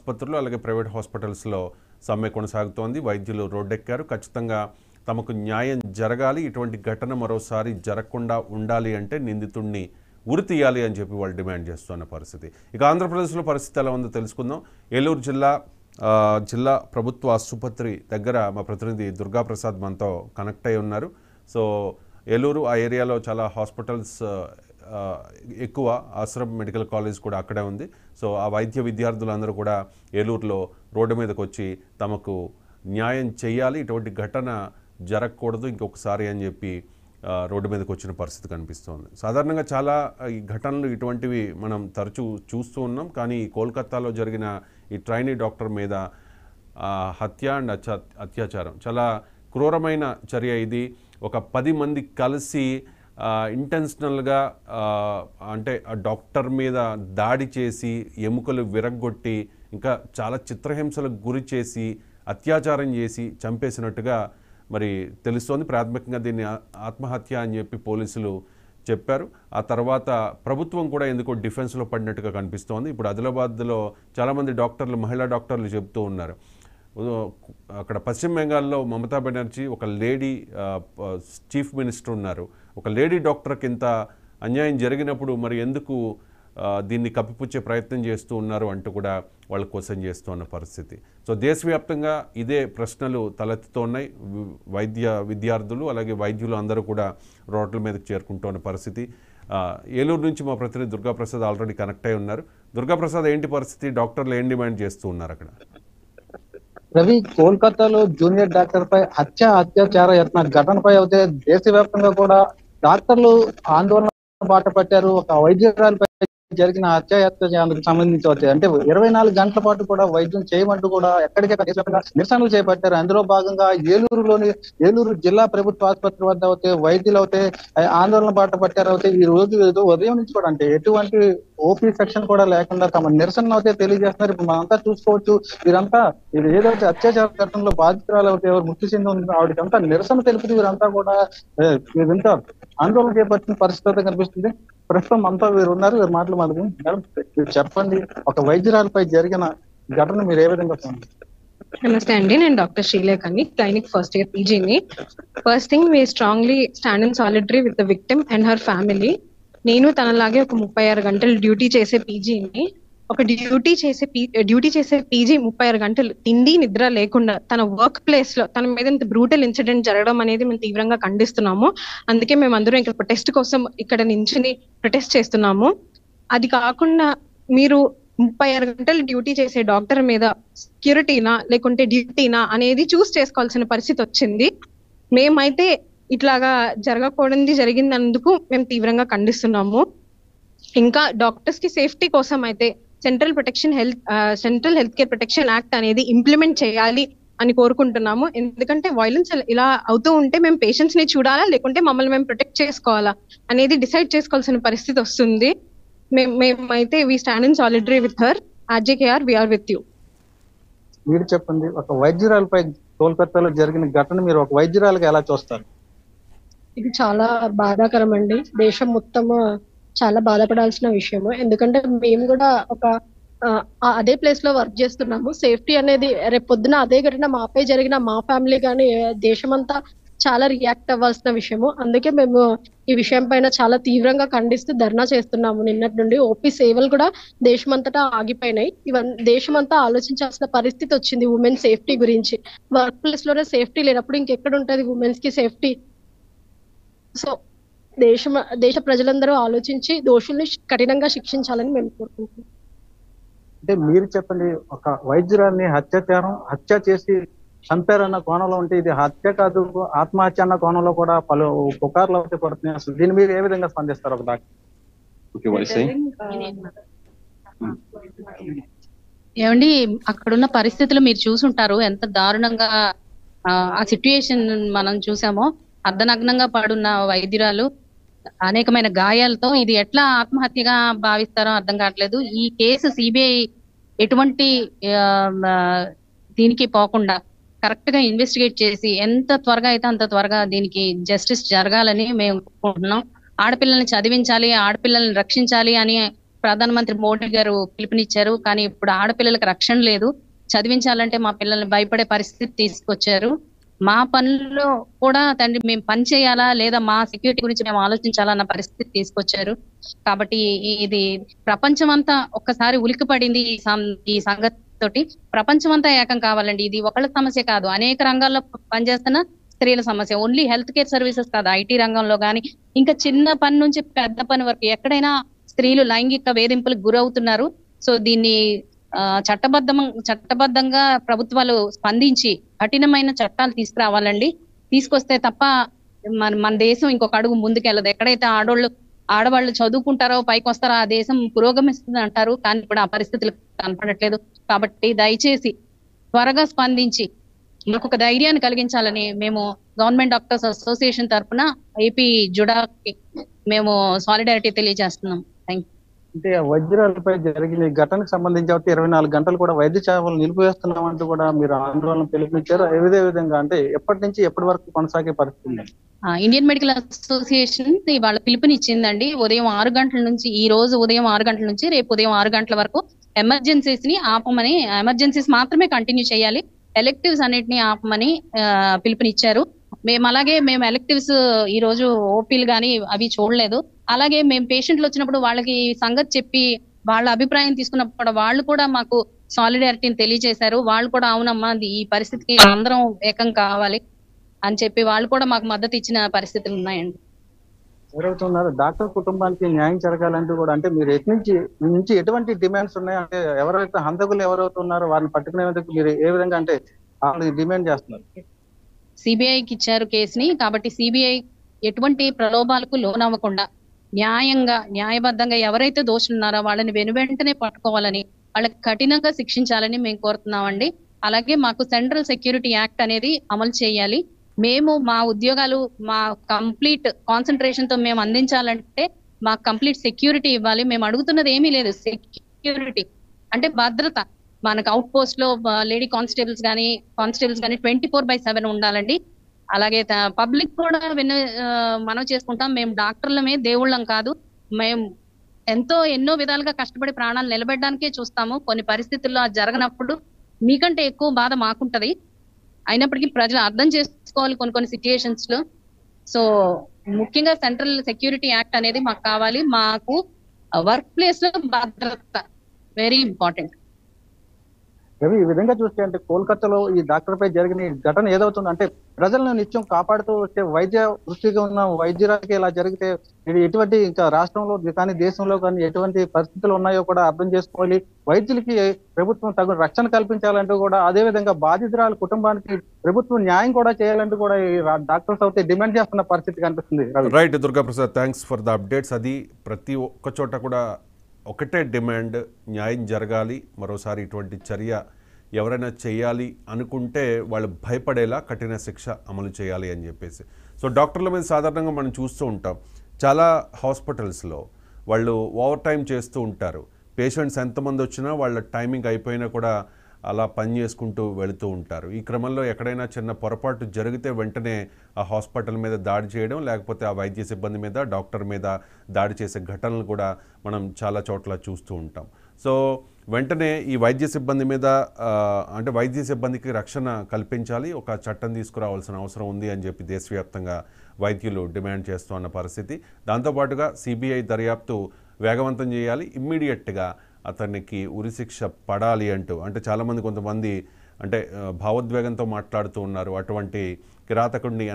ఆసుపత్రులు అలాగే ప్రైవేట్ హాస్పిటల్స్లో సమ్మె కొనసాగుతోంది. వైద్యులు రోడ్డెక్కారు. ఖచ్చితంగా తమకు న్యాయం జరగాలి, ఇటువంటి ఘటన మరోసారి జరగకుండా ఉండాలి అంటే నిందితుడిని ఉరి తీయాలి అని చెప్పి వాళ్ళు డిమాండ్ చేస్తున్న పరిస్థితి. ఇక ఆంధ్రప్రదేశ్లో పరిస్థితి ఎలా ఉందో తెలుసుకుందాం. ఏలూరు జిల్లా ప్రభుత్వ ఆసుపత్రి దగ్గర మా ప్రతినిధి దుర్గాప్రసాద్ మనతో కనెక్ట్ అయి ఉన్నారు. సో ఏలూరు ఆ ఏరియాలో చాలా హాస్పిటల్స్ ఎక్కువ, ఆశ్రమ్ మెడికల్ కాలేజ్ కూడా అక్కడే ఉంది. సో ఆ వైద్య విద్యార్థులందరూ కూడా ఏలూరులో రోడ్డు మీదకి వచ్చి తమకు న్యాయం చేయాలి, ఇటువంటి ఘటన జరగకూడదు ఇంకొకసారి అని చెప్పి రోడ్డు మీదకి వచ్చిన పరిస్థితి కనిపిస్తోంది. సాధారణంగా చాలా ఈ ఘటనలు ఇటువంటివి మనం తరచూ చూస్తూ ఉన్నాం. కానీ కోల్కతాలో జరిగిన ఈ ట్రైనీ డాక్టర్ మీద హత్య అండ్ అత్యాచారం చాలా క్రూరమైన చర్య. ఇది ఒక 10 మంది కలిసి ఇంటెన్షనల్గా అంటే ఆ డాక్టర్ మీద దాడి చేసి ఎముకలు విరగ్గొట్టి ఇంకా చాలా చిత్రహింసలకు గురి చేసి అత్యాచారం చేసి చంపేసినట్టుగా మరి తెలుస్తోంది. ప్రాథమికంగా దీన్ని ఆత్మహత్య అని చెప్పి పోలీసులు చెప్పారు. ఆ తర్వాత ప్రభుత్వం కూడా ఎందుకో డిఫెన్స్లో పడినట్టుగా కనిపిస్తోంది. ఇప్పుడు ఆదిలాబాద్లో చాలామంది డాక్టర్లు, మహిళా డాక్టర్లు చెప్తూ ఉన్నారు. అక్కడ పశ్చిమ బెంగాల్లో మమతా బెనర్జీ ఒక లేడీ చీఫ్ మినిస్టర్ ఉన్నారు. ఒక లేడీ డాక్టర్కి ఇంత అన్యాయం జరిగినప్పుడు మరి ఎందుకు దీన్ని కప్పిపుచ్చే ప్రయత్నం చేస్తూ ఉన్నారు అంటూ కూడా వాళ్ళు క్వశ్చన్ చేస్తున్న పరిస్థితి. సో దేశవ్యాప్తంగా ఇదే ప్రశ్నలు తలెత్తుతున్నాయి. వైద్య విద్యార్థులు అలాగే వైద్యులు అందరూ కూడా రోడ్ల మీదకి చేరుకుంటున్న పరిస్థితి. ఏలూరు నుంచి మా ప్రతినిధి దుర్గాప్రసాద్ ఆల్రెడీ కనెక్ట్ అయి ఉన్నారు. దుర్గాప్రసాద్, ఏంటి పరిస్థితి? డాక్టర్లు ఏం డిమాండ్ చేస్తూ ఉన్నారు అక్కడ? రవి, కోల్కతాలో జూనియర్ డాక్టర్ పై అత్యాచార యత్న ఘటనపై అయితే దేశవ్యాప్తంగా కూడా డాక్టర్లు ఆందోళన బాట పట్టారు. ఒక వైద్యురాలపై జరిగిన హత్యాయత్నానికి సంబంధించి వచ్చాయి అంటే 24 గంటల పాటు కూడా వైద్యం చేయమంటూ కూడా ఎక్కడికెక్కడ నిరసనలు చేపట్టారు. అందులో భాగంగా ఏలూరు జిల్లా ప్రభుత్వ ఆసుపత్రి వద్ద అయితే వైద్యులు అయితే ఆందోళన బాట పట్టారు. అయితే ఈ రోజు ఏదో ఉదయం నుంచి కూడా అంటే ఎటువంటి ఓపీ సెక్షన్ కూడా లేకుండా తమ నిరసన అయితే తెలియజేస్తున్నారు. ఇప్పుడు మనంతా చూసుకోవచ్చు, వీరంతా ఇది ఏదైతే అత్యాచార ఘటనలో బాధితురాలు అయితే ఎవరు మృతి చెంది ఉంది ఆవిడకంతా నిరసన తెలుపుతూ వీరంతా కూడా వీరంతా ఆందోళన చేపట్టిన పరిస్థితి కనిపిస్తుంది. ప్రస్తుతం అంతా వీరు ఉన్నారు, వీరు మాట్లాడుకుని మేడం చెప్పండి, ఒక వైద్యురాలపై జరిగిన ఘటన మీరు ఏ విధంగా చూడండి? నమస్తే అండి, నేను డాక్టర్ శ్రీలేఖని, క్లినిక్ ఫస్ట్ ఇయర్ పీజీని. First thing, we strongly stand in solidarity with the victim and her family. నేను తనలాగే ఒక 36 గంటలు డ్యూటీ చేసే పీజీని. ఒక డ్యూటీ చేసే పీజీ 36 గంటలు తిండి నిద్ర లేకుండా తన వర్క్ ప్లేస్ లో తన మీద ఇంత బ్రూటల్ ఇన్సిడెంట్ జరగడం అనేది మేము తీవ్రంగా ఖండిస్తున్నాము. అందుకే మేము అందరం ఇక్కడ ప్రొటెస్ట్ కోసం ఇక్కడ నించుని ప్రొటెస్ట్ చేస్తున్నాము. అది కాకుండా మీరు 36 గంటలు డ్యూటీ చేసే డాక్టర్ మీద సెక్యూరిటీనా లేకుంటే డ్యూటీనా అనేది చూస్ చేసుకోవాల్సిన పరిస్థితి వచ్చింది. మేమైతే ఇట్లాగా జరిగినందుకు మేము తీవ్రంగా ఖండిస్తున్నాము. ఇంకా డాక్టర్స్ కి సేఫ్టీ కోసం అయితే central health care protection act అనేది ఇంప్లిమెంట్ చేయాలి అని కోరుకుంటున్నాము. ఎందుకంటే వైలెన్స్ ఇలా అవుతూ ఉంటే మేము పేషెంట్స్ ని చూడాలా లేకుంటే మమ్మల్ని మేము ప్రొటెక్ట్ చేసుకోవాలా అనేది డిసైడ్ చేసుకోవాల్సిన పరిస్థితి వస్తుంది. మేమైతే we stand in solidarity with her. R J K R, we are with you. మీరు చెప్పండి, ఒక వైద్యురాలపై కోల్కతాలో జరిగిన ఘటన మీరు ఒక వైద్యురాలుగా ఎలా చూస్తారు? ఇది చాలా బాధాకరం అండి. దేశం మొత్తం చాలా బాధపడాల్సిన విషయము. ఎందుకంటే మేము కూడా ఒక అదే ప్లేస్ లో వర్క్ చేస్తున్నాము. సేఫ్టీ అనేది రేపు పొద్దున అదే ఘటన మాపై జరిగిన మా ఫ్యామిలీ కానీ దేశమంతా చాలా రియాక్ట్ అవ్వాల్సిన విషయము. అందుకే మేము ఈ విషయం పైన చాలా తీవ్రంగా ఖండిస్తూ ధర్నా చేస్తున్నాము. నిన్నటి నుండి ఓపీ సేవలు కూడా దేశమంతటా ఆగిపోయినాయి. దేశమంతా ఆలోచించాల్సిన పరిస్థితి వచ్చింది ఉమెన్ సేఫ్టీ గురించి. వర్క్ ప్లేస్ లోనే సేఫ్టీ లేనప్పుడు ఇంకెక్కడ ఉంటది ఉమెన్స్ కి సేఫ్టీ? సో దేశ ప్రజలందరూ ఆలోచించి దోషుల్ని కఠినంగా శిక్షించాలని మేము కోరుకుంటున్నాం. అంటే మీరు చెప్పండి, ఒక వైద్యురాల్ని హత్య చేసి చంపారన్న కోణంలో ఉంటే ఇది హత్య కాదు, ఆత్మహత్య అన్న కోణంలో కూడా పలు పుకార్లు అయితే పడుతున్నాయి. అసలు దీని మీద ఏ విధంగా స్పందిస్తారు ఒక డాక్టర్? ఏమండి, అక్కడున్న పరిస్థితులు మీరు చూసుంటారు, ఎంత దారుణంగా ఆ సిట్యుయేషన్ మనం చూసామో. అర్ధనగ్నంగా పడున్న వైద్యురాలు అనేకమైన గాయాలతో, ఇది ఎట్లా ఆత్మహత్యగా భావిస్తారో అర్థం కావట్లేదు. ఈ కేసు సిబిఐ ఎటువంటి దీనికి పోకుండా కరెక్ట్ గా ఇన్వెస్టిగేట్ చేసి ఎంత త్వరగా అయితే అంత త్వరగా దీనికి జస్టిస్ జరగాలని మేము కోరుకుంటున్నాం. ఆడపిల్లల్ని చదివించాలి, ఆడపిల్లల్ని రక్షించాలి అని ప్రధానమంత్రి మోడీ గారు పిలుపునిచ్చారు. కానీ ఇప్పుడు ఆడపిల్లలకు రక్షణ లేదు. చదివించాలంటే మా పిల్లల్ని భయపడే పరిస్థితి తీసుకొచ్చారు. మా పనుల్లో కూడా తండ్రి మేము పని చేయాలా లేదా మా సెక్యూరిటీ గురించి మేము ఆలోచించాలా అన్న పరిస్థితి తీసుకొచ్చారు. కాబట్టి ఇది ప్రపంచం అంతా ఒక్కసారి ఉలిక్కి పడింది ఈ సంగతి తోటి. ప్రపంచం అంతా ఏకం కావాలండి. ఇది ఒకళ్ళ సమస్య కాదు, అనేక రంగాల్లో పనిచేస్తున్న స్త్రీల సమస్య. ఓన్లీ హెల్త్ కేర్ సర్వీసెస్ కాదు, ఐటీ రంగంలో కానీ ఇంకా చిన్న పని నుంచి పెద్ద పని వరకు ఎక్కడైనా స్త్రీలు లైంగిక వేధింపులకు గురవుతున్నారు. సో దీన్ని చట్టబద్ధంగా ప్రభుత్వాలు స్పందించి కఠినమైన చట్టాలు తీసుకురావాలండి. తీసుకొస్తే తప్ప మన దేశం ఇంకొక అడుగు ముందుకెళ్ళదు. ఎక్కడైతే ఆడవాళ్ళు చదువుకుంటారో పైకి వస్తారో ఆ దేశం పురోగమిస్తుంది అంటారు, కానీ ఇప్పుడు ఆ పరిస్థితులు కనపడట్లేదు. కాబట్టి దయచేసి త్వరగా స్పందించి మాకు ఒక ధైర్యాన్ని కలిగించాలని మేము గవర్నమెంట్ డాక్టర్స్ అసోసియేషన్ తరఫున ఏపీ జుడాకి మేము సాలిడారిటీ తెలియజేస్తున్నాం. Thank you. అంటే వైద్యురాలపై జరిగిన ఈ ఘటనకు సంబంధించి 24 గంటలు కూడా వైద్య సేవలు నిలిపివేస్తున్నామంటూ కూడా మీరు ఆందోళన పిలుపునిచ్చారు. ఏ విధంగా అంటే ఎప్పటి నుంచి ఎప్పటి వరకు కొనసాగే పరిస్థితి? ఇండియన్ మెడికల్ అసోసియేషన్ వాళ్ళ పిలుపునిచ్చిందండి. ఉదయం 6 గంటల నుంచి, ఈ రోజు ఉదయం 6 గంటల నుంచి రేపు ఉదయం 6 గంటల వరకు ఎమర్జెన్సీస్ ని ఆపమని, ఎమర్జెన్సీస్ మాత్రమే కంటిన్యూ చేయాలి, ఎలెక్టివ్స్ అన్నిటిని ఆపమని పిలుపునిచ్చారు. మేము ఎలెక్టివ్స్ ఈ రోజు ఓపీలు కానీ అవి చూడలేదు. అలాగే మేము పేషెంట్లు వచ్చినప్పుడు వాళ్ళకి సంగతి చెప్పి వాళ్ళ అభిప్రాయం తీసుకున్నప్పుడు వాళ్ళు కూడా మాకు సాలిడారిటీని తెలియజేశారు. వాళ్ళు కూడా అవునమ్మా ఈ పరిస్థితికి అందరం ఏకం కావాలి అని చెప్పి వాళ్ళు కూడా మాకు మద్దతు ఇచ్చిన పరిస్థితులు ఉన్నాయండి. ఎవరవుతున్నారు డాక్టర్ కుటుంబానికి న్యాయం జరగాలంటూ కూడా, అంటే మీరు నుంచి ఎటువంటి డిమాండ్స్ ఉన్నాయి? అంటే ఎవరైతే హంతకులు ఎవరవుతున్నారో వారిని పట్టుకునేందుకు మీరు ఏ విధంగా అంటే వాళ్ళని డిమాండ్ చేస్తున్నారు? సిబిఐకి ఇచ్చారు కేసుని, కాబట్టి సిబిఐ ఎటువంటి ప్రలోభాలకు లోనవ్వకుండా న్యాయబద్ధంగా ఎవరైతే దోషులు ఉన్నారో వాళ్ళని వెనువెంటనే పట్టుకోవాలని, వాళ్ళకి కఠినంగా శిక్షించాలని మేము కోరుతున్నామండి. అలాగే మాకు సెంట్రల్ సెక్యూరిటీ యాక్ట్ అనేది అమలు చేయాలి. మేము మా ఉద్యోగాలు మా కంప్లీట్ కాన్సన్ట్రేషన్ తో మేము అందించాలంటే మాకు కంప్లీట్ సెక్యూరిటీ ఇవ్వాలి. మేము అడుగుతున్నది ఏమీ లేదు, సెక్యూరిటీ అంటే భద్రత. మనకు అవుట్ పోస్ట్ లో లేడీ కానిస్టేబుల్స్ కానీ 24/7 ఉండాలండి. అలాగే పబ్లిక్ కూడా మనం చేసుకుంటాం. మేము డాక్టర్లమే, దేవుళ్ళం కాదు. మేము ఎన్నో విధాలుగా కష్టపడి ప్రాణాలు నిలబెట్టడానికే చూస్తాము. కొన్ని పరిస్థితుల్లో అది జరగనప్పుడు మీకంటే ఎక్కువ బాధ మాకుంటది. అయినప్పటికీ ప్రజలు అర్థం చేసుకోవాలి కొన్ని సిచ్యుయేషన్స్ లో. సో ముఖ్యంగా సెంట్రల్ సెక్యూరిటీ యాక్ట్ అనేది మాకు కావాలి. మాకు వర్క్ ప్లేస్ లో భద్రత వెరీ ఇంపార్టెంట్. రవి, ఈ విధంగా చూస్తే అంటే కోల్కతాలో ఈ డాక్టర్ పై జరిగిన ఈ ఘటన ఏదవుతుంది అంటే ప్రజలను నిత్యం కాపాడుతూ వచ్చే వైద్య వృత్తిగా ఉన్న వైద్యురాలకి ఇలా జరిగితే ఇది ఎటువంటి ఇంకా రాష్ట్రంలో కానీ దేశంలో కానీ ఎటువంటి పరిస్థితులు ఉన్నాయో కూడా అర్థం చేసుకోవాలి. వైద్యులకి ప్రభుత్వం తగు రక్షణ కల్పించాలంటూ కూడా, అదే విధంగా బాధితురాల కుటుంబానికి ప్రభుత్వం న్యాయం కూడా చేయాలంటూ కూడా ఈ డాక్టర్స్ అయితే డిమాండ్ చేస్తున్న పరిస్థితి కనిపిస్తుంది. Right Durgaprasad, thanks for the updates. అది ప్రతి ఒక్క చోట కూడా ఒకటే డిమాండ్, న్యాయం జరగాలి. మరోసారి ఇటువంటి చర్య ఎవరైనా చేయాలి అనుకుంటే వాళ్ళు భయపడేలా కఠిన శిక్ష అమలు చేయాలి అని చెప్పేసి. సో డాక్టర్ల మీద సాధారణంగా మనం చూస్తూ ఉంటాం, చాలా హాస్పిటల్స్లో వాళ్ళు ఓవర్ టైం చేస్తూ ఉంటారు. పేషెంట్స్ ఎంతమంది వచ్చినా వాళ్ళ టైమింగ్ అయిపోయినా కూడా అలా పని చేసుకుంటూ వెళుతూ ఉంటారు. ఈ క్రమంలో ఎక్కడైనా చిన్న పొరపాటు జరిగితే వెంటనే ఆ హాస్పిటల్ మీద దాడి చేయడం, లేకపోతే ఆ వైద్య సిబ్బంది మీద, డాక్టర్ మీద దాడి చేసే ఘటనలు కూడా మనం చాలా చోట్ల చూస్తూ ఉంటాం. సో వెంటనే ఈ వైద్య సిబ్బంది మీద అంటే వైద్య సిబ్బందికి రక్షణ కల్పించాలి, ఒక చట్టం తీసుకురావాల్సిన అవసరం ఉంది అని చెప్పి దేశవ్యాప్తంగా వైద్యులు డిమాండ్ చేస్తున్న పరిస్థితి. దాంతోపాటుగా సిబిఐ దర్యాప్తు వేగవంతం చేయాలి, ఇమ్మీడియట్గా అతనికి ఉరిశిక్ష పడాలి అంటూ. అంటే చాలామంది కొంతమంది అంటే భావోద్వేగంతో మాట్లాడుతూ ఉన్నారు. అటువంటి కిరాతకుడిని